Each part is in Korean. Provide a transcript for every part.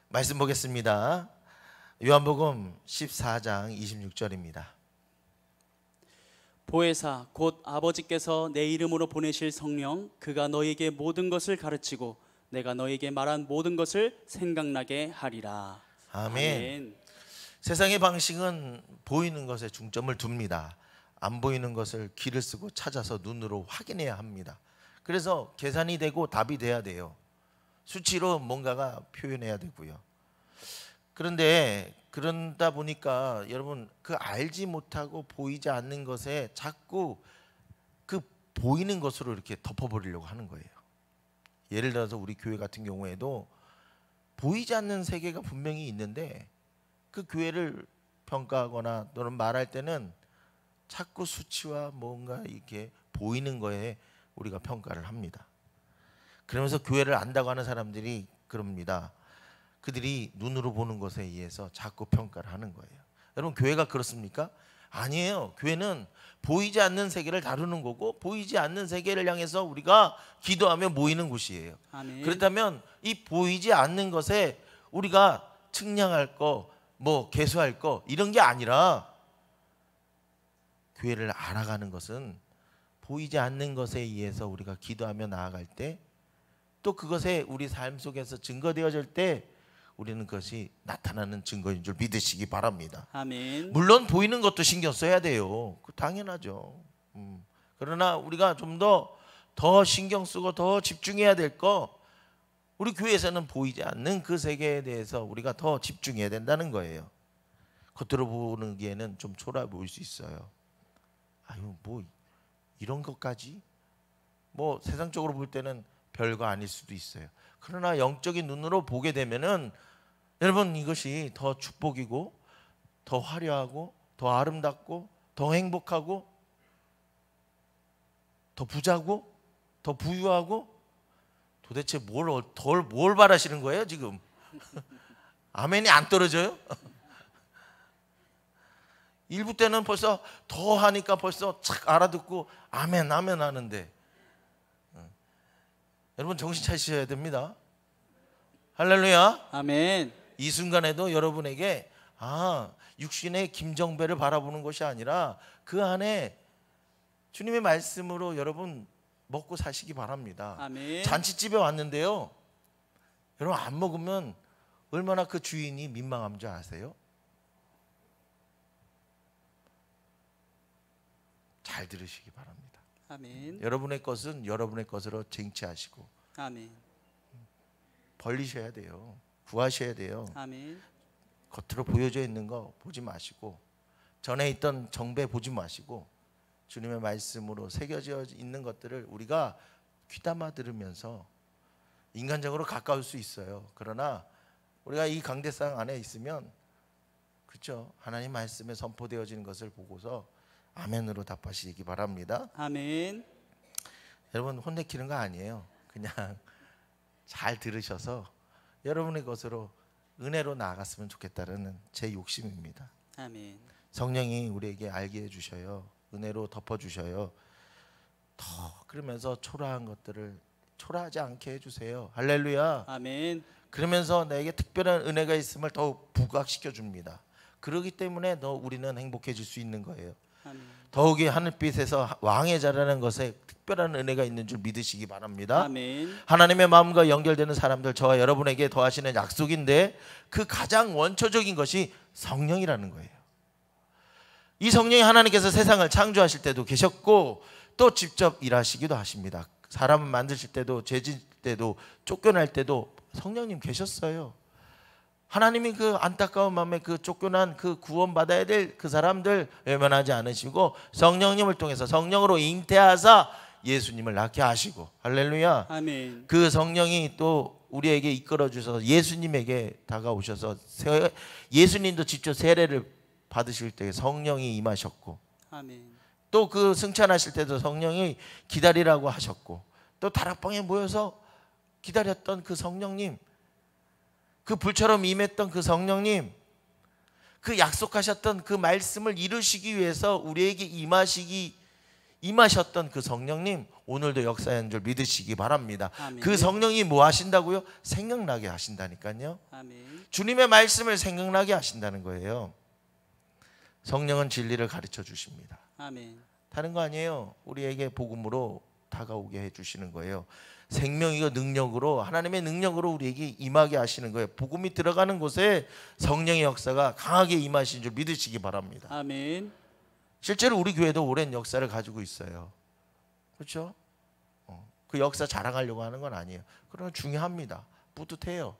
말씀 보겠습니다. 요한복음 14장 26절입니다. 보혜사 곧 아버지께서 내 이름으로 보내실 성령 그가 너희에게 모든 것을 가르치고 내가 너희에게 말한 모든 것을 생각나게 하리라. 아멘. 세상의 방식은 보이는 것에 중점을 둡니다. 안 보이는 것을 귀를 쓰고 찾아서 눈으로 확인해야 합니다. 그래서 계산이 되고 답이 돼야 돼요. 수치로 뭔가가 표현해야 되고요. 그런데 그런다 보니까 여러분 그 알지 못하고 보이지 않는 것에 자꾸 그 보이는 것으로 이렇게 덮어버리려고 하는 거예요. 예를 들어서 우리 교회 같은 경우에도 보이지 않는 세계가 분명히 있는데 그 교회를 평가하거나 또는 말할 때는 자꾸 수치와 뭔가 이렇게 보이는 거에 우리가 평가를 합니다. 그러면서 교회를 안다고 하는 사람들이 그럽니다. 그들이 눈으로 보는 것에 의해서 자꾸 평가를 하는 거예요. 여러분 교회가 그렇습니까? 아니에요. 교회는 보이지 않는 세계를 다루는 거고 보이지 않는 세계를 향해서 우리가 기도하며 모이는 곳이에요. 아멘. 그렇다면 이 보이지 않는 것에 우리가 측량할 거, 뭐 개수할 거 이런 게 아니라 교회를 알아가는 것은 보이지 않는 것에 의해서 우리가 기도하며 나아갈 때 또 그것에 우리 삶 속에서 증거되어질 때 우리는 그것이 나타나는 증거인 줄 믿으시기 바랍니다. 아멘. 물론 보이는 것도 신경 써야 돼요. 당연하죠. 그러나 우리가 좀 더 신경 쓰고 더 집중해야 될 거, 우리 교회에서는 보이지 않는 그 세계에 대해서 우리가 더 집중해야 된다는 거예요. 겉으로 보기에는 좀 초라해 보일 수 있어요. 아유 뭐 이런 것까지? 뭐 세상적으로 볼 때는 별거 아닐 수도 있어요. 그러나 영적인 눈으로 보게 되면은 여러분 이것이 더 축복이고 더 화려하고 더 아름답고 더 행복하고 더 부자고 더 부유하고 도대체 뭘 바라시는 거예요 지금? 아멘이 안 떨어져요? 일부 때는 벌써 더 하니까 벌써 착 알아듣고 아멘 아멘 하는데 여러분 정신 차리셔야 됩니다. 할렐루야. 아멘. 이 순간에도 여러분에게 육신의 김정배를 바라보는 것이 아니라 그 안에 주님의 말씀으로 여러분 먹고 사시기 바랍니다. 아멘. 잔치집에 왔는데요, 여러분 안 먹으면 얼마나 그 주인이 민망한 줄 아세요? 잘 들으시기 바랍니다. 아멘. 여러분의 것은 여러분의 것으로 쟁취하시고 아멘. 벌리셔야 돼요. 구하셔야 돼요. 아멘. 겉으로 보여져 있는 거 보지 마시고 전에 있던 정배 보지 마시고 주님의 말씀으로 새겨져 있는 것들을 우리가 귀담아 들으면서 인간적으로 가까울 수 있어요. 그러나 우리가 이 강대상 안에 있으면 그렇죠. 하나님 말씀에 선포되어지는 것을 보고서 아멘으로 답하시기 바랍니다. 아멘. 여러분 혼내키는 거 아니에요. 그냥 잘 들으셔서 여러분의 것으로 은혜로 나아갔으면 좋겠다는 제 욕심입니다. 아멘. 성령이 우리에게 알게 해주셔요. 은혜로 덮어주셔요. 더 그러면서 초라한 것들을 초라하지 않게 해주세요. 할렐루야. 아멘. 그러면서 내게 특별한 은혜가 있음을 더욱 부각시켜 줍니다. 그러기 때문에 더 우리는 행복해질 수 있는 거예요. 아멘. 더욱이 하늘빛에서 왕의 자라는 것에 특별한 은혜가 있는 줄 믿으시기 바랍니다. 아멘. 하나님의 마음과 연결되는 사람들, 저와 여러분에게 더하시는 약속인데 그 가장 원초적인 것이 성령이라는 거예요. 이 성령이 하나님께서 세상을 창조하실 때도 계셨고 또 직접 일하시기도 하십니다. 사람을 만드실 때도 죄질 때도 쫓겨날 때도 성령님 계셨어요. 하나님이 그 안타까운 마음에 그 쫓겨난 그 구원받아야 될 그 사람들 외면하지 않으시고 성령님을 통해서 성령으로 잉태하사 예수님을 낳게 하시고 할렐루야. 아멘. 그 성령이 또 우리에게 이끌어 주셔서 예수님에게 다가오셔서 예수님도 직접 세례를 받으실 때 성령이 임하셨고 아멘. 또 그 승천하실 때도 성령이 기다리라고 하셨고 또 다락방에 모여서 기다렸던 그 성령님, 그 불처럼 임했던 그 성령님, 그 약속하셨던 그 말씀을 이루시기 위해서 우리에게 임하셨던 그 성령님 오늘도 역사하는 줄 믿으시기 바랍니다. 아멘. 그 성령이 뭐 하신다고요? 생각나게 하신다니까요. 아멘. 주님의 말씀을 생각나게 하신다는 거예요. 성령은 진리를 가르쳐 주십니다. 아멘. 다른 거 아니에요. 우리에게 복음으로 다가오게 해주시는 거예요. 생명이고 능력으로, 하나님의 능력으로 우리에게 임하게 하시는 거예요. 복음이 들어가는 곳에 성령의 역사가 강하게 임하신 줄 믿으시기 바랍니다. 아멘. 실제로 우리 교회도 오랜 역사를 가지고 있어요. 그렇죠? 그 역사 자랑하려고 하는 건 아니에요. 그러나 중요합니다. 뿌듯해요.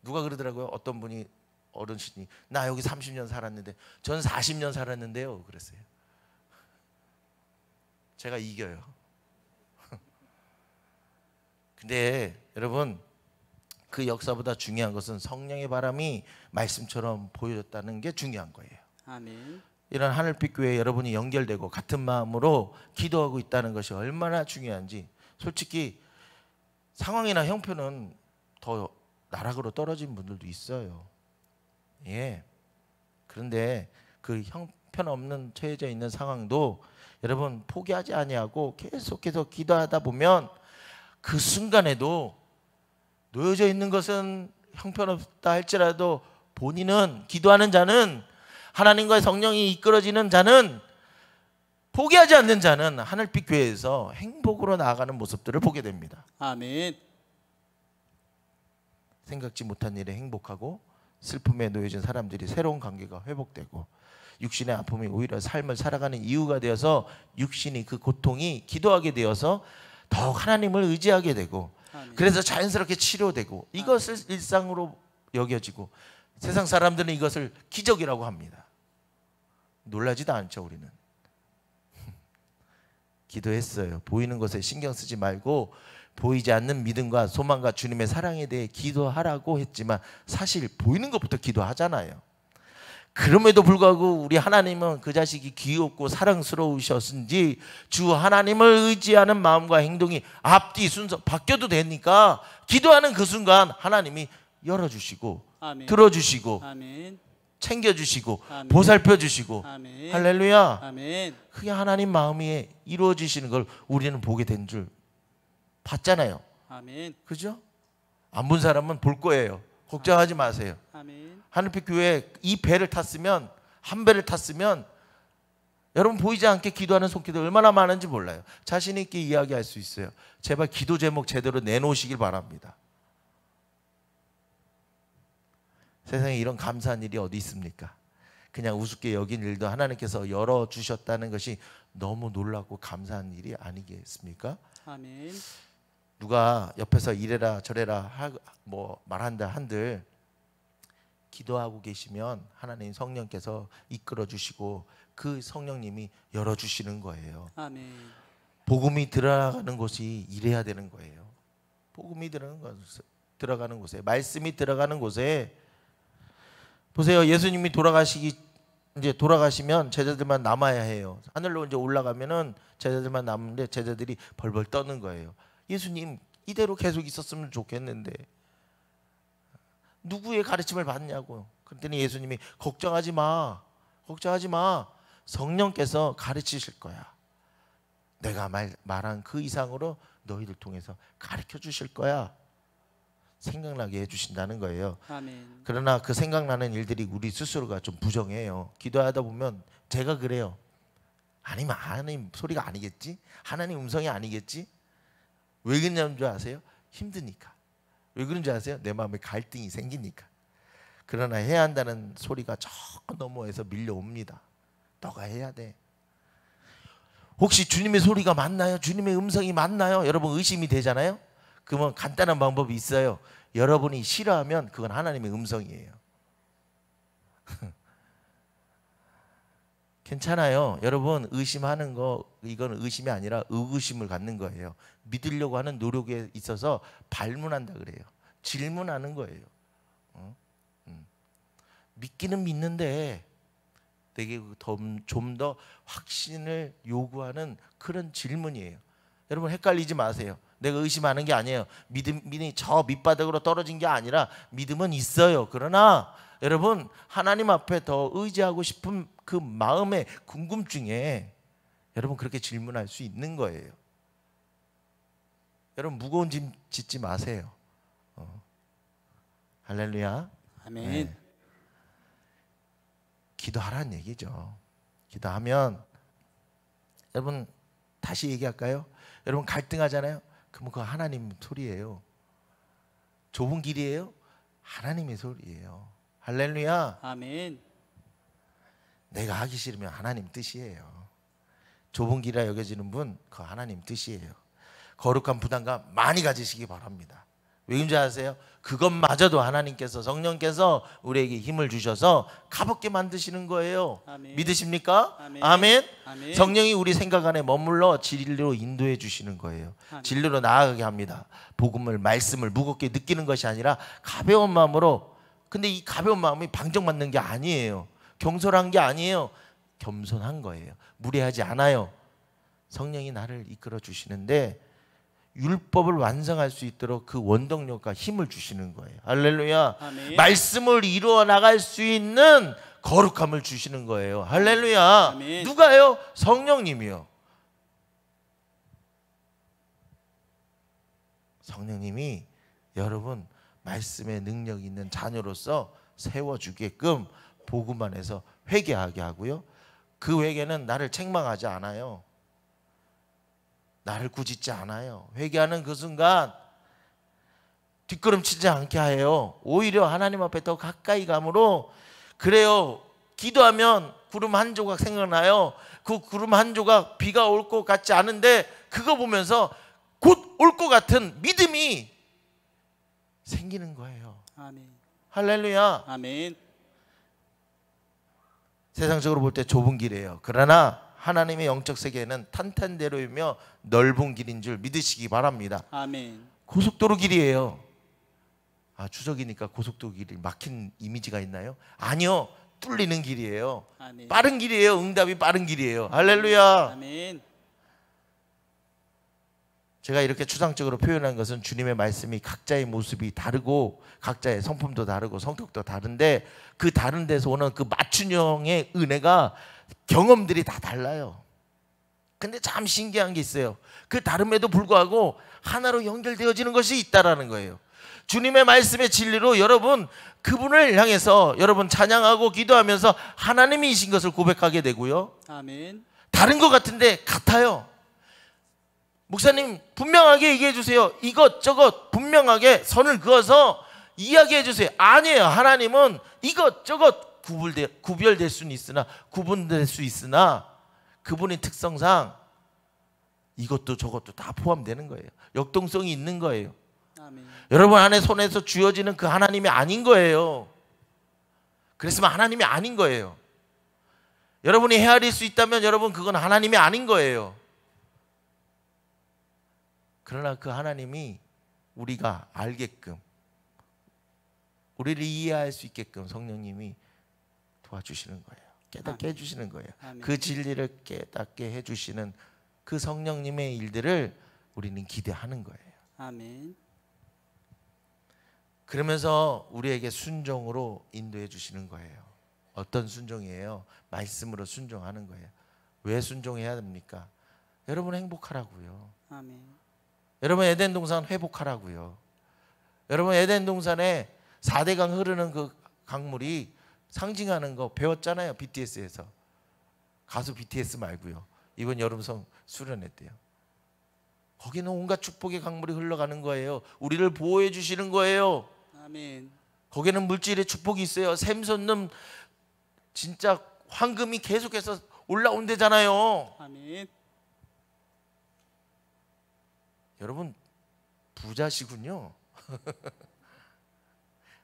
누가 그러더라고요. 어떤 분이, 어르신이, 나 여기 30년 살았는데 전 40년 살았는데요 그랬어요. 제가 이겨요. 근데 여러분, 그 역사보다 중요한 것은 성령의 바람이 말씀처럼 보여졌다는 게 중요한 거예요. 아멘. 이런 하늘빛 교회에 여러분이 연결되고 같은 마음으로 기도하고 있다는 것이 얼마나 중요한지. 솔직히 상황이나 형편은 더 나락으로 떨어진 분들도 있어요. 예. 그런데 그 형편없는 처해져 있는 상황도 여러분 포기하지 아니하고 계속해서 기도하다 보면 그 순간에도 놓여져 있는 것은 형편없다 할지라도 본인은, 기도하는 자는, 하나님과 성령이 이끌어지는 자는, 포기하지 않는 자는 하늘빛 교회에서 행복으로 나아가는 모습들을 보게 됩니다. 아멘. 생각지 못한 일에 행복하고 슬픔에 놓여진 사람들이 새로운 관계가 회복되고 육신의 아픔이 오히려 삶을 살아가는 이유가 되어서 육신이 그 고통이 기도하게 되어서 더욱 하나님을 의지하게 되고 아멘. 그래서 자연스럽게 치료되고 이것을 일상으로 여겨지고 세상 사람들은 이것을 기적이라고 합니다. 놀라지도 않죠. 우리는 기도했어요. 보이는 것에 신경 쓰지 말고 보이지 않는 믿음과 소망과 주님의 사랑에 대해 기도하라고 했지만 사실 보이는 것부터 기도하잖아요. 그럼에도 불구하고 우리 하나님은 그 자식이 귀엽고 사랑스러우셨은지 주 하나님을 의지하는 마음과 행동이 앞뒤 순서 바뀌어도 되니까 기도하는 그 순간 하나님이 열어주시고 아멘. 들어주시고 아멘. 챙겨주시고 아멘. 보살펴주시고 아멘. 할렐루야. 아멘. 그게 하나님 마음이 이루어지시는 걸 우리는 보게 된 줄 봤잖아요. 아멘. 그죠? 안 본 사람은 볼 거예요. 걱정하지 마세요. 아멘. 하늘빛 교회 이 배를 탔으면, 한 배를 탔으면 여러분 보이지 않게 기도하는 손길이 얼마나 많은지 몰라요. 자신 있게 이야기할 수 있어요. 제발 기도 제목 제대로 내놓으시길 바랍니다. 세상에 이런 감사한 일이 어디 있습니까? 그냥 우습게 여긴 일도 하나님께서 열어주셨다는 것이 너무 놀랍고 감사한 일이 아니겠습니까? 아멘. 누가 옆에서 이래라 저래라 뭐 말한다 한들 기도하고 계시면 하나님 성령께서 이끌어 주시고 그 성령님이 열어주시는 거예요. 아멘. 복음이 들어가는 곳이 이래야 되는 거예요. 복음이 들어가는 곳에, 말씀이 들어가는 곳에. 보세요. 예수님이 돌아가시면 제자들만 남아야 해요. 하늘로 이제 올라가면은 제자들만 남는데 제자들이 벌벌 떠는 거예요. 예수님 이대로 계속 있었으면 좋겠는데 누구의 가르침을 받냐고. 그랬더니 예수님이 걱정하지 마. 성령께서 가르치실 거야. 내가 말한 그 이상으로 너희들 통해서 가르쳐 주실 거야. 생각나게 해주신다는 거예요. 아멘. 그러나 그 생각나는 일들이 우리 스스로가 좀 부정해요. 기도하다 보면 제가 그래요. 아니면 하나님 소리가 아니겠지? 하나님 음성이 아니겠지? 왜 그러냐는 줄 아세요? 힘드니까. 왜 그런 줄 아세요? 내 마음에 갈등이 생기니까. 그러나 해야 한다는 소리가 저 너머에서 밀려옵니다. 너가 해야 돼. 혹시 주님의 소리가 맞나요? 주님의 음성이 맞나요? 여러분 의심이 되잖아요. 그러면 간단한 방법이 있어요. 여러분이 싫어하면 그건 하나님의 음성이에요. 괜찮아요. 여러분 의심하는 거 이건 의심이 아니라 의구심을 갖는 거예요. 믿으려고 하는 노력에 있어서 발문한다 그래요. 질문하는 거예요. 믿기는 믿는데 되게 좀 더 확신을 요구하는 그런 질문이에요. 여러분 헷갈리지 마세요. 내가 의심하는 게 아니에요. 믿음이 저 밑바닥으로 떨어진 게 아니라 믿음은 있어요. 그러나 여러분 하나님 앞에 더 의지하고 싶은 그 마음의 궁금증에 여러분 그렇게 질문할 수 있는 거예요. 여러분 무거운 짐 짓지 마세요. 할렐루야. 아멘. 네. 기도하라는 얘기죠. 기도하면 여러분 다시 얘기할까요? 여러분 갈등하잖아요. 그럼 그거 하나님 소리예요. 좁은 길이에요? 하나님의 소리예요. 할렐루야. 아멘. 내가 하기 싫으면 하나님 뜻이에요. 좁은 길이라 여겨지는 분, 그거 하나님 뜻이에요. 거룩한 부담감 많이 가지시기 바랍니다. 왜인지 아세요? 그것마저도 하나님께서, 성령께서 우리에게 힘을 주셔서 가볍게 만드시는 거예요. 아멘. 믿으십니까? 아멘. 아멘. 아멘. 성령이 우리 생각 안에 머물러 진리로 인도해 주시는 거예요. 아멘. 진리로 나아가게 합니다. 복음을, 말씀을 무겁게 느끼는 것이 아니라 가벼운 마음으로. 근데 이 가벼운 마음이 방정맞는 게 아니에요. 경솔한 게 아니에요. 겸손한 거예요. 무례하지 않아요. 성령이 나를 이끌어 주시는데 율법을 완성할 수 있도록 그 원동력과 힘을 주시는 거예요. 할렐루야. 아멘. 말씀을 이루어 나갈 수 있는 거룩함을 주시는 거예요. 할렐루야. 아멘. 누가요? 성령님이요. 성령님이 여러분 말씀의 능력 있는 자녀로서 세워주게끔 복음 안에서 회개하게 하고요. 그 회개는 나를 책망하지 않아요. 나를 꾸짖지 않아요. 회개하는 그 순간 뒷걸음치지 않게 해요. 오히려 하나님 앞에 더 가까이 감으로. 그래요. 기도하면 구름 한 조각 생각나요. 그 구름 한 조각 비가 올 것 같지 않은데 그거 보면서 곧 올 것 같은 믿음이 생기는 거예요. 아멘. 할렐루야. 아멘. 세상적으로 볼 때 좁은 길이에요. 그러나 하나님의 영적 세계에는 탄탄대로이며 넓은 길인 줄 믿으시기 바랍니다. 아멘. 고속도로 길이에요. 아, 추석이니까 고속도로 길이 막힌 이미지가 있나요? 아니요. 뚫리는 길이에요. 아멘. 빠른 길이에요. 응답이 빠른 길이에요. 할렐루야. 아멘. 제가 이렇게 추상적으로 표현한 것은 주님의 말씀이 각자의 모습이 다르고 각자의 성품도 다르고 성격도 다른데 그 다른 데서 오는 그 맞춤형의 은혜가 경험들이 다 달라요. 근데 참 신기한 게 있어요. 그 다름에도 불구하고 하나로 연결되어지는 것이 있다라는 거예요. 주님의 말씀의 진리로 여러분 그분을 향해서 여러분 찬양하고 기도하면서 하나님이신 것을 고백하게 되고요. 아멘. 다른 것 같은데 같아요. 목사님 분명하게 얘기해 주세요. 이것저것 분명하게 선을 그어서 이야기해 주세요. 아니에요. 하나님은 이것저것 구별될 수는 있으나 구분될 수 있으나 그분의 특성상 이것도 저것도 다 포함되는 거예요. 역동성이 있는 거예요. 아멘. 여러분 안에 손에서 쥐어지는 그 하나님이 아닌 거예요. 그랬으면 하나님이 아닌 거예요. 여러분이 헤아릴 수 있다면 여러분 그건 하나님이 아닌 거예요. 그러나 그 하나님이 우리가 알게끔 우리를 이해할 수 있게끔 성령님이 도와주시는 거예요. 깨닫게 해주시는 거예요. 아멘. 그 진리를 깨닫게 해주시는 그 성령님의 일들을 우리는 기대하는 거예요. 아멘. 그러면서 우리에게 순종으로 인도해 주시는 거예요. 어떤 순종이에요? 말씀으로 순종하는 거예요. 왜 순종해야 됩니까? 여러분 행복하라고요. 아멘. 여러분 에덴 동산 회복하라고요. 여러분 에덴 동산에 4대강 흐르는 그 강물이 상징하는 거 배웠잖아요. BTS에서. 가수 BTS 말고요. 이번 여름성 수련회 때요. 거기는 온갖 축복의 강물이 흘러가는 거예요. 우리를 보호해 주시는 거예요. 아멘. 거기는 물질의 축복이 있어요. 샘솟는 진짜 황금이 계속해서 올라온대잖아요. 아멘. 여러분 부자시군요.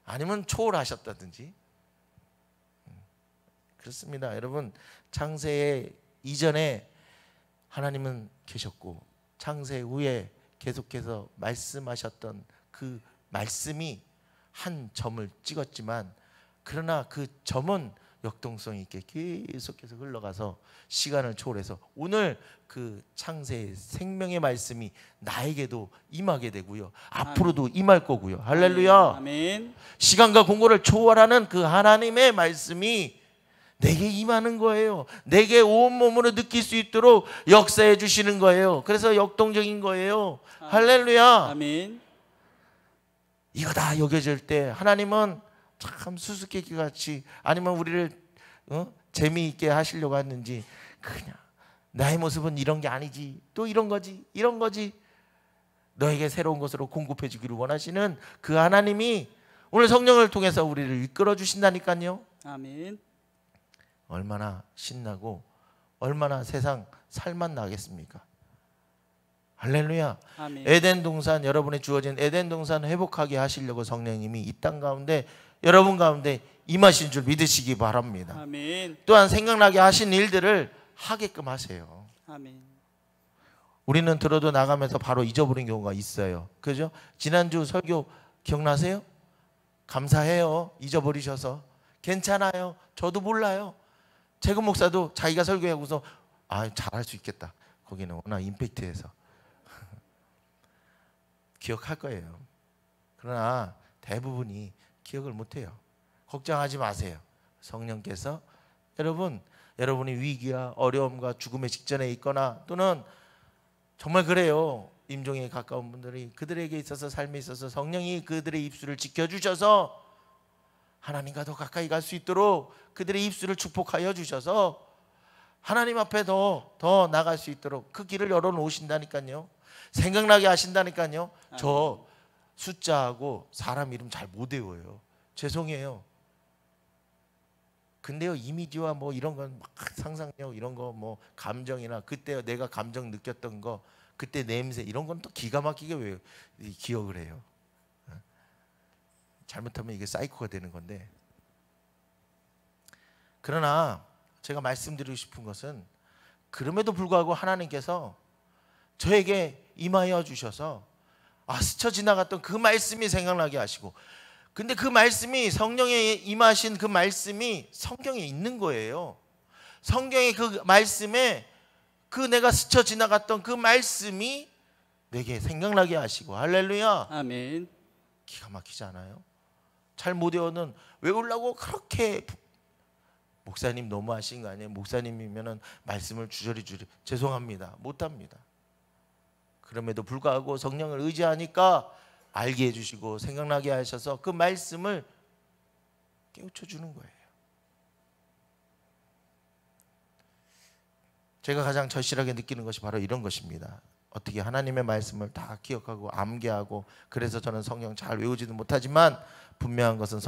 아니면 초월하셨다든지. 그렇습니다. 여러분 창세 이전에 하나님은 계셨고 창세 후에 계속해서 말씀하셨던 그 말씀이 한 점을 찍었지만 그러나 그 점은 역동성 있게 계속해서 흘러가서 시간을 초월해서 오늘 그 창세의 생명의 말씀이 나에게도 임하게 되고요. 앞으로도 임할 거고요. 할렐루야. 아멘. 시간과 공간을 초월하는 그 하나님의 말씀이 내게 임하는 거예요. 내게 온몸으로 느낄 수 있도록 역사해 주시는 거예요. 그래서 역동적인 거예요. 할렐루야. 아멘. 이거 다 여겨질 때 하나님은 참 수수께끼 같이, 아니면 우리를 재미있게 하시려고 하는지, 그냥 나의 모습은 이런 게 아니지, 또 이런 거지, 이런 거지, 너에게 새로운 것으로 공급해 주기를 원하시는 그 하나님이 오늘 성령을 통해서 우리를 이끌어 주신다니까요. 아멘. 얼마나 신나고 얼마나 세상 살맛 나겠습니까? 할렐루야. 아멘. 에덴 동산, 여러분의 주어진 에덴 동산 회복하게 하시려고 성령님이 이 땅 가운데, 여러분 가운데 임하신 줄 믿으시기 바랍니다. 아멘. 또한 생각나게 하신 일들을 하게끔 하세요. 아멘. 우리는 들어도 나가면서 바로 잊어버린 경우가 있어요. 그죠? 지난주 설교 기억나세요? 감사해요. 잊어버리셔서. 괜찮아요. 저도 몰라요. 재근 목사도 자기가 설교하고서 잘할 수 있겠다. 거기는 워낙 임팩트해서 기억할 거예요. 그러나 대부분이 기억을 못해요. 걱정하지 마세요. 성령께서 여러분이 위기와 어려움과 죽음의 직전에 있거나, 또는 정말 그래요, 임종에 가까운 분들이, 그들에게 있어서 삶에 있어서 성령이 그들의 입술을 지켜주셔서 하나님과 더 가까이 갈 수 있도록 그들의 입술을 축복하여 주셔서 하나님 앞에 더 나갈 수 있도록 그 길을 열어놓으신다니까요. 생각나게 하신다니까요. 저 숫자하고 사람 이름 잘 못 외워요. 죄송해요. 근데요, 이미지와 뭐 이런 건 막 상상력, 이런 거 뭐 감정이나 그때 내가 감정 느꼈던 거, 그때 냄새, 이런 건 또 기가 막히게 기억을 해요. 잘못하면 이게 사이코가 되는 건데, 그러나 제가 말씀드리고 싶은 것은, 그럼에도 불구하고 하나님께서 저에게 임하여 주셔서 스쳐 지나갔던 그 말씀이 생각나게 하시고, 근데 그 말씀이, 성령에 임하신 그 말씀이 성경에 있는 거예요. 성경의 그 말씀에 그 내가 스쳐 지나갔던 그 말씀이 내게 생각나게 하시고, 할렐루야. 아멘. 기가 막히지 않아요? 잘 못 외우는, 외우려고 그렇게, 목사님 너무하신 거 아니에요? 목사님이면은 말씀을 주저리 죄송합니다. 못합니다. 그럼에도 불구하고 성령을 의지하니까 알게 해주시고 생각나게 하셔서 그 말씀을 깨우쳐 주는 거예요. 제가 가장 절실하게 느끼는 것이 바로 이런 것입니다. 어떻게 하나님의 말씀을 다 기억하고 암기하고, 그래서 저는 성경 잘 외우지도 못하지만 분명한 것은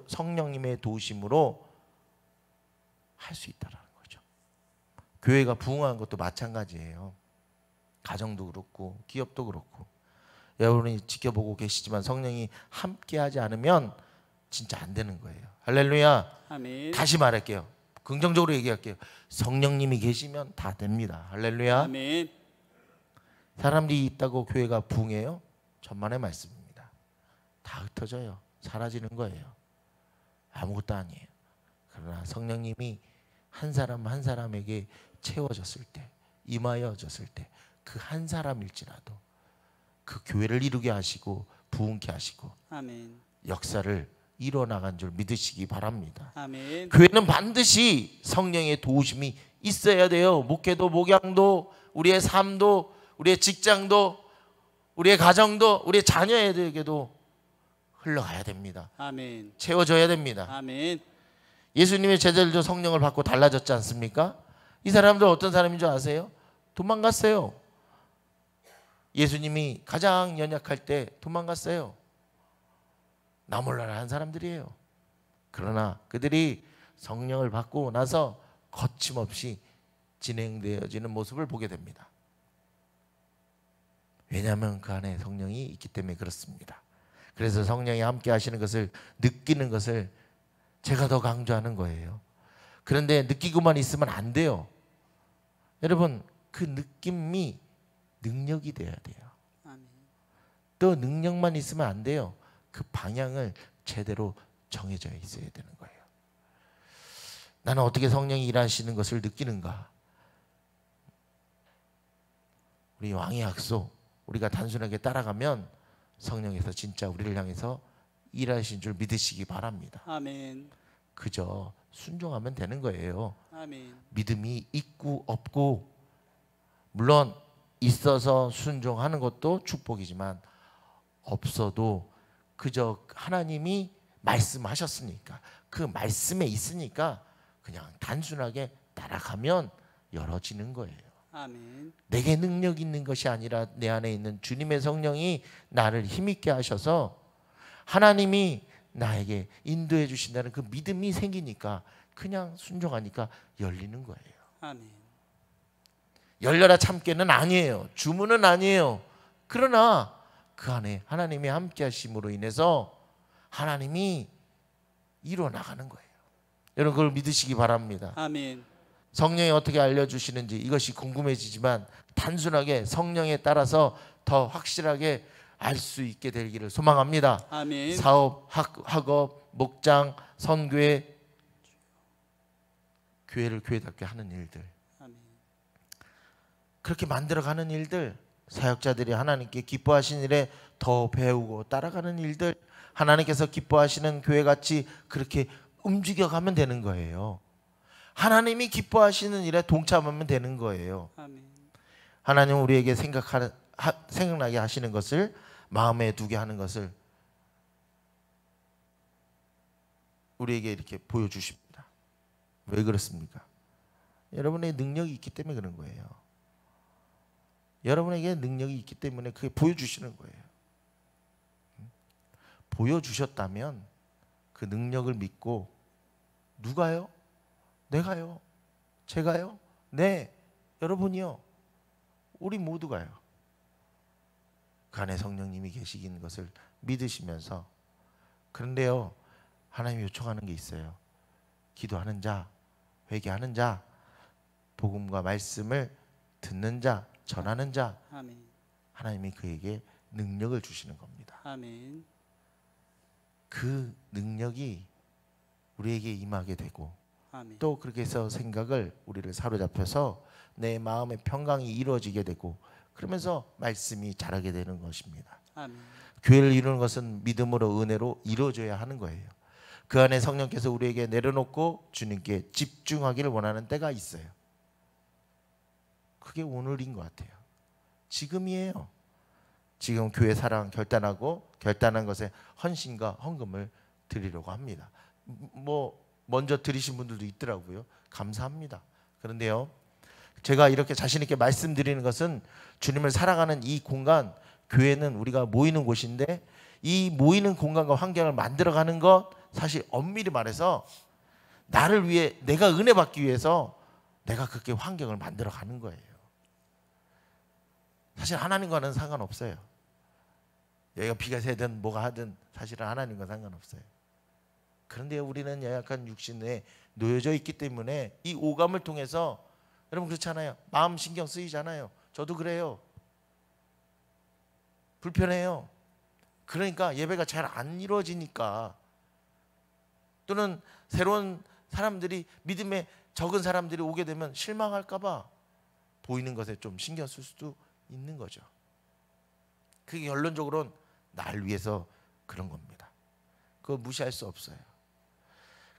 성령님의 도우심으로 할 수 있다는 거죠. 교회가 부흥한 것도 마찬가지예요. 가정도 그렇고 기업도 그렇고, 여러분이 지켜보고 계시지만 성령이 함께하지 않으면 진짜 안 되는 거예요. 할렐루야. 아멘. 다시 말할게요. 긍정적으로 얘기할게요. 성령님이 계시면 다 됩니다. 할렐루야. 아멘. 사람들이 있다고 교회가 부흥해요? 천만의 말씀입니다. 다 흩어져요. 사라지는 거예요. 아무것도 아니에요. 그러나 성령님이 한 사람 한 사람에게 채워졌을 때, 임하여졌을 때, 그 한 사람일지라도 그 교회를 이루게 하시고 부흥케 하시고 아멘. 역사를 이뤄나간 줄 믿으시기 바랍니다. 아멘. 교회는 반드시 성령의 도우심이 있어야 돼요. 목회도, 목양도, 우리의 삶도, 우리의 직장도, 우리의 가정도, 우리의 자녀에게도 흘러가야 됩니다. 아멘. 채워져야 됩니다. 아멘. 예수님의 제자들도 성령을 받고 달라졌지 않습니까? 이 사람들 어떤 사람인 줄 아세요? 도망갔어요. 예수님이 가장 연약할 때 도망갔어요. 나 몰라라 한 사람들이에요. 그러나 그들이 성령을 받고 나서 거침없이 진행되어지는 모습을 보게 됩니다. 왜냐하면 그 안에 성령이 있기 때문에 그렇습니다. 그래서 성령이 함께 하시는 것을 느끼는 것을 제가 더 강조하는 거예요. 그런데 느끼고만 있으면 안 돼요. 여러분, 그 느낌이 능력이 돼야 돼요. 아멘. 또 능력만 있으면 안 돼요. 그 방향을 제대로 정해져 있어야 되는 거예요. 나는 어떻게 성령이 일하시는 것을 느끼는가? 우리 왕의 약속, 우리가 단순하게 따라가면 성령에서 진짜 우리를 향해서 일하신 줄 믿으시기 바랍니다. 아멘. 그저 순종하면 되는 거예요. 아멘. 믿음이 있고 없고, 물론 있어서 순종하는 것도 축복이지만 없어도 그저 하나님이 말씀하셨으니까, 그 말씀에 있으니까 그냥 단순하게 따라가면 열어지는 거예요. 아멘. 내게 능력 있는 것이 아니라 내 안에 있는 주님의 성령이 나를 힘있게 하셔서 하나님이 나에게 인도해 주신다는 그 믿음이 생기니까 그냥 순종하니까 열리는 거예요. 아멘. 열려라 참깨는 아니에요. 주문은 아니에요. 그러나 그 안에 하나님이 함께 하심으로 인해서 하나님이 이루어 나가는 거예요. 여러분 그걸 믿으시기 바랍니다. 아멘. 성령이 어떻게 알려주시는지 이것이 궁금해지지만 단순하게 성령에 따라서 더 확실하게 알 수 있게 되기를 소망합니다. 아멘. 사업, 학업, 목장, 선교회, 교회를 교회답게 하는 일들, 아멘. 그렇게 만들어가는 일들, 사역자들이 하나님께 기뻐하시는 일에 더 배우고 따라가는 일들, 하나님께서 기뻐하시는 교회같이 그렇게 움직여가면 되는 거예요. 하나님이 기뻐하시는 일에 동참하면 되는 거예요. 아멘. 하나님은 우리에게 생각나게 하시는 것을, 마음에 두게 하는 것을 우리에게 이렇게 보여주십니다. 왜 그렇습니까? 여러분의 능력이 있기 때문에 그런 거예요. 여러분에게 능력이 있기 때문에 그게 보여주시는 거예요. 보여주셨다면 그 능력을 믿고, 누가요? 내가요? 제가요? 네, 여러분이요. 우리 모두가요. 그 안에 성령님이 계시긴 것을 믿으시면서, 그런데요, 하나님이 요청하는 게 있어요. 기도하는 자, 회개하는 자, 복음과 말씀을 듣는 자, 전하는 자, 아멘. 하나님이 그에게 능력을 주시는 겁니다. 아멘. 그 능력이 우리에게 임하게 되고, 아멘. 또 그렇게 해서 생각을 우리를 사로잡혀서 내 마음의 평강이 이루어지게 되고, 그러면서 말씀이 자라게 되는 것입니다. 아멘. 교회를 이루는 것은 믿음으로, 은혜로 이루어져야 하는 거예요. 그 안에 성령께서 우리에게 내려놓고 주님께 집중하기를 원하는 때가 있어요. 그게 오늘인 것 같아요. 지금이에요. 지금 교회 사랑 결단하고 결단한 것에 헌신과 헌금을 드리려고 합니다. 먼저 드리신 분들도 있더라고요. 감사합니다. 그런데요, 제가 이렇게 자신 있게 말씀드리는 것은 주님을 사랑하는 이 공간, 교회는 우리가 모이는 곳인데, 이 모이는 공간과 환경을 만들어가는 것, 사실 엄밀히 말해서 나를 위해, 내가 은혜 받기 위해서 내가 그렇게 환경을 만들어가는 거예요. 사실 하나님과는 상관없어요. 여기가 비가 새든 뭐가 하든 사실은 하나님과 상관없어요. 그런데 우리는 약간 육신에 놓여져 있기 때문에 이 오감을 통해서, 여러분 그렇잖아요. 마음 신경 쓰이잖아요. 저도 그래요. 불편해요. 그러니까 예배가 잘 안 이루어지니까, 또는 새로운 사람들이, 믿음에 적은 사람들이 오게 되면 실망할까 봐 보이는 것에 좀 신경 쓸 수도 있는 거죠. 그게 결론적으로는 날 위해서 그런 겁니다. 그거 무시할 수 없어요.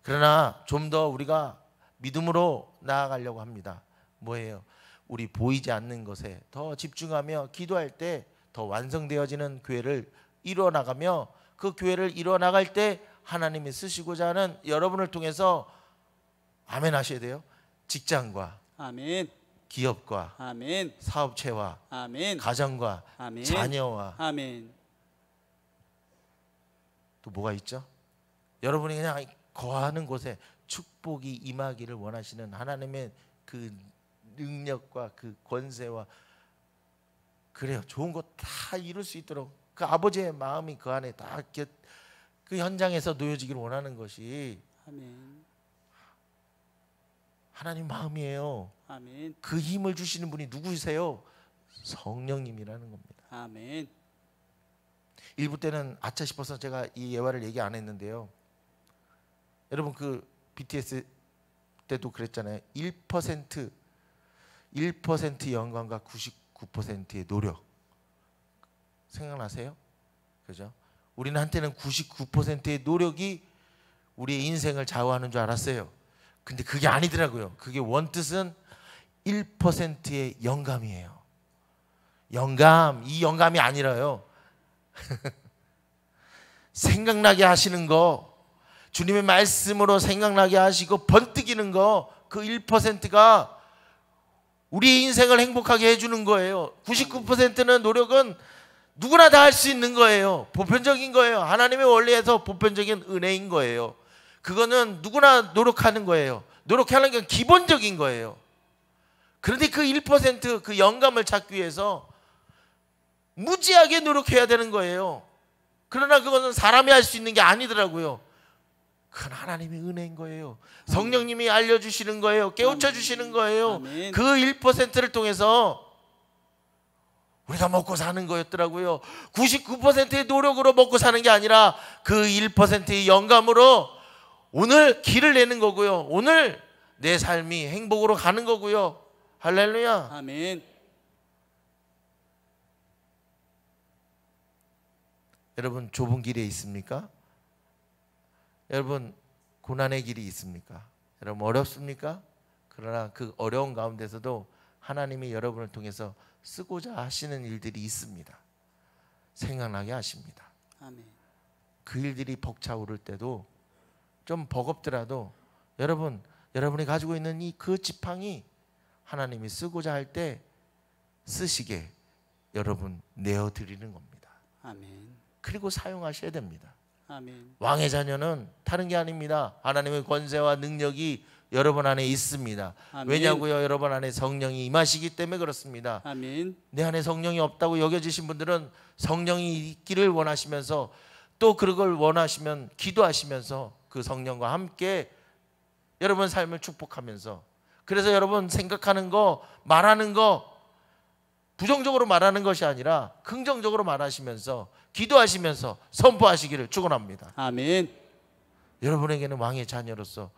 그러나 좀 더 우리가 믿음으로 나아가려고 합니다. 뭐예요? 우리 보이지 않는 것에 더 집중하며 기도할 때 더 완성되어지는 교회를 이루어 나가며, 그 교회를 이루어 나갈 때 하나님이 쓰시고자 하는 여러분을 통해서, 아멘 하셔야 돼요. 직장과 아멘. 기업과 아멘. 사업체와 아멘. 가정과 아멘. 자녀와 아멘. 또 뭐가 있죠? 여러분이 그냥 거하는 곳에 축복이 임하기를 원하시는 하나님의 그 능력과 그 권세와, 그래요, 좋은 것 다 이룰 수 있도록 그 아버지의 마음이 그 안에 다 그 현장에서 놓여지기를 원하는 것이 아멘. 하나님 마음이에요. 아멘. 그 힘을 주시는 분이 누구세요? 성령님이라는 겁니다. 아멘. 일부 때는 아차 싶어서 제가 이 예화를 얘기 안 했는데요. 여러분 그 BTS 때도 그랬잖아요. 1% 영광과 99%의 노력. 생각나세요? 그죠? 우리는 한때는 99%의 노력이 우리의 인생을 좌우하는 줄 알았어요. 근데 그게 아니더라고요. 그게 원뜻은 1%의 영감이에요. 영감, 이 영감이 아니라요. 생각나게 하시는 거, 주님의 말씀으로 생각나게 하시고 번뜩이는 거, 그 1%가 우리의 인생을 행복하게 해주는 거예요. 99%는 노력은 누구나 다 할 수 있는 거예요. 보편적인 거예요. 하나님의 원리에서 보편적인 은혜인 거예요. 그거는 누구나 노력하는 거예요. 노력하는 건 기본적인 거예요. 그런데 그 1%, 그 영감을 찾기 위해서 무지하게 노력해야 되는 거예요. 그러나 그것은 사람이 할 수 있는 게 아니더라고요. 그건 하나님의 은혜인 거예요. 성령님이 알려주시는 거예요. 깨우쳐 주시는 거예요. 아멘. 그 1%를 통해서 우리가 먹고 사는 거였더라고요. 99%의 노력으로 먹고 사는 게 아니라 그 1%의 영감으로 오늘 길을 내는 거고요. 오늘 내 삶이 행복으로 가는 거고요. 할렐루야. 아멘. 여러분, 좁은 길에 있습니까? 여러분, 고난의 길이 있습니까? 여러분, 어렵습니까? 그러나 그 어려운 가운데서도 하나님이 여러분을 통해서 쓰고자 하시는 일들이 있습니다. 생각나게 하십니다. 아멘. 그 일들이 벅차오를 때도 좀 버겁더라도 여러분이 가지고 있는 이 그 지팡이 하나님이 쓰고자 할 때 쓰시게 여러분 내어드리는 겁니다. 아멘. 그리고 사용하셔야 됩니다. 아멘. 왕의 자녀는 다른 게 아닙니다. 하나님의 권세와 능력이 여러분 안에 있습니다. 아멘. 왜냐고요? 여러분 안에 성령이 임하시기 때문에 그렇습니다. 아멘. 내 안에 성령이 없다고 여겨지신 분들은 성령이 있기를 원하시면서 또 그걸 원하시면 기도하시면서 그 성령과 함께 여러분 삶을 축복하면서, 그래서 여러분 생각하는 거, 말하는 거 부정적으로 말하는 것이 아니라 긍정적으로 말하시면서 기도하시면서 선포하시기를 축원합니다. 아멘. 여러분에게는 왕의 자녀로서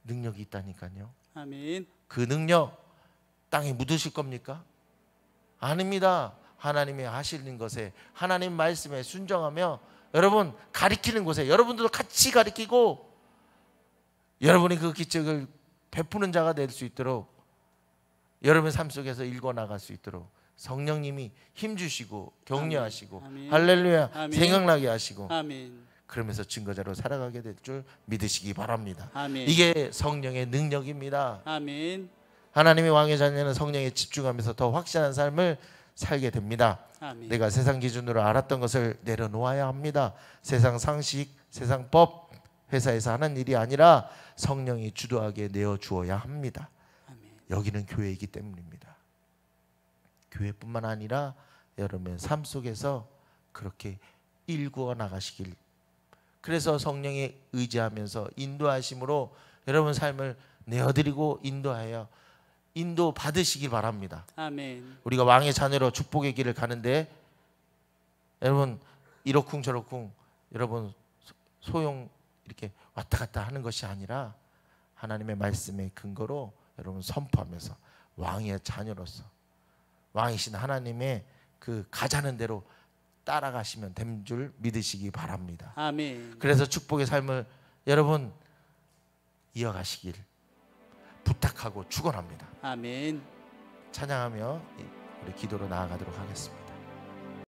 능력이 있다니까요. 아멘. 그 능력 땅에 묻으실 겁니까? 아닙니다. 하나님이 하시는 것에, 하나님 말씀에 순종하며 여러분 가리키는 곳에 여러분들도 같이 가리키고 여러분이 그 기적을 베푸는 자가 될 수 있도록, 여러분의 삶 속에서 일궈 나갈 수 있도록 성령님이 힘주시고 격려하시고 아멘. 할렐루야 아멘. 생각나게 하시고 아멘. 그러면서 증거자로 살아가게 될 줄 믿으시기 바랍니다. 아멘. 이게 성령의 능력입니다. 아멘. 하나님의 왕의 자녀는 성령에 집중하면서 더 확실한 삶을 살게 됩니다. 아멘. 내가 세상 기준으로 알았던 것을 내려놓아야 합니다. 세상 상식, 세상 법, 회사에서 하는 일이 아니라 성령이 주도하게 내어주어야 합니다. 아멘. 여기는 교회이기 때문입니다. 교회뿐만 아니라 여러분의 삶 속에서 그렇게 일구어 나가시길, 그래서 성령에 의지하면서 인도하심으로 여러분 삶을 내어드리고 인도하여 인도 받으시기 바랍니다. 아멘. 우리가 왕의 자녀로 축복의 길을 가는데 여러분 이러쿵저러쿵 여러분 소용 이렇게 왔다 갔다 하는 것이 아니라 하나님의 말씀의 근거로 여러분 선포하면서 왕의 자녀로서 왕이신 하나님의 그 가자는 대로 따라가시면 된 줄 믿으시기 바랍니다. 아멘. 그래서 축복의 삶을 여러분 이어가시길 부탁하고 축원합니다. 아멘. 찬양하며 우리 기도로 나아가도록 하겠습니다.